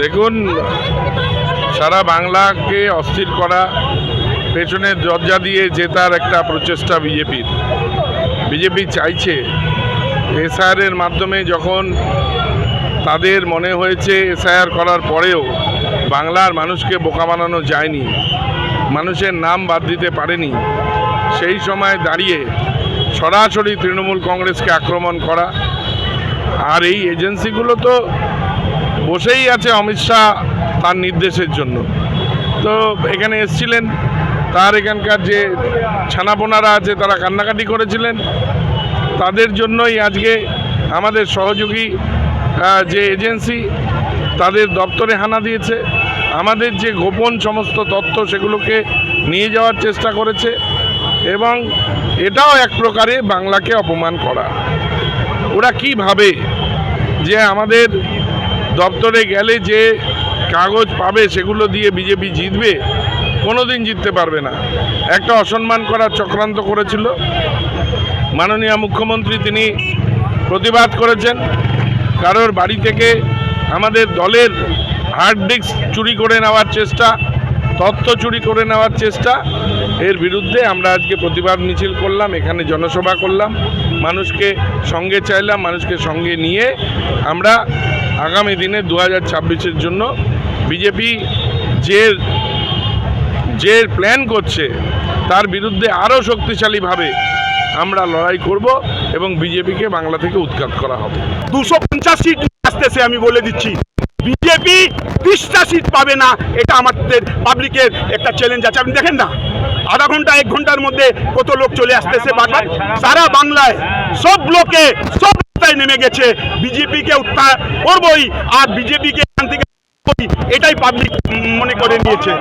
দেখুন, সারা বাংলাকে অস্থির করা, পেছনে দরজা দিয়ে জেতার একটা প্রচেষ্টা বিজেপি চাইছে। এসআইআরের মাধ্যমে যখন তাদের মনে হয়েছে এসআইআর করার পরেও বাংলার মানুষকে বোকা বানানো যায়নি, মানুষের নাম বাদ দিতে পারেনি, সেই সময় দাঁড়িয়ে সরাসরি তৃণমূল কংগ্রেসকে আক্রমণ করা। আর এই এজেন্সিগুলো তো বসেই আছে অমিত শাহ তার নির্দেশের জন্য। তো এখানে এসছিলেন, তার এখানকার যে ছানাপোনারা আছে তারা কান্নাকাটি করেছিলেন, তাদের জন্যই আজকে আমাদের সহযোগী যে এজেন্সি তাদের দপ্তরে হানা দিয়েছে, আমাদের যে গোপন সমস্ত তথ্য সেগুলোকে নিয়ে যাওয়ার চেষ্টা করেছে, এবং এটাও এক প্রকারে বাংলাকে অপমান করা। ওরা কি ভাবে যে আমাদের দপ্তরে গেলে যে কাগজ পাবে সেগুলো দিয়ে বিজেপি জিতবে? কোনোদিন জিততে পারবে না। একটা অসম্মান করার চক্রান্ত করেছিল মাননীয় মুখ্যমন্ত্রী, তিনি প্রতিবাদ করেছেন। কারোর বাড়ি থেকে আমাদের দলের হার্ড ডিস্ক চুরি করে নেওয়ার চেষ্টা, তথ্য চুরি করে নেওয়ার চেষ্টা, এর বিরুদ্ধে আমরা আজকে প্রতিবাদ মিছিল করলাম, এখানে জনসভা করলাম, মানুষকে সঙ্গে চাইলাম, মানুষকে সঙ্গে নিয়ে আমরা আগামী দিনে 2026-এর জন্য বিজেপি যে প্ল্যান করছে তার বিরুদ্ধে আরও শক্তিশালীভাবে আমরা লড়াই করব এবং বিজেপিকে বাংলা থেকে উৎখাত করা হবে। 250 সিট আসতেছে, আমি বলে দিচ্ছি। বিজেপি 30টা সিট পাবে না, এটা আমাদের পাবলিকের একটা চ্যালেঞ্জ আছে। আপনি দেখেন না, আধা ঘন্টা 1 ঘন্টার মধ্যে কত লোক চলে আসতেছে বারবার। সারা বাংলায় সব লোকে সব রাস্তায় নেমে গেছে, বিজেপিকে উৎখাত করবই, আর বিজেপিকে এখান থেকে এটাই পাবলিক মনে করে নিয়েছে।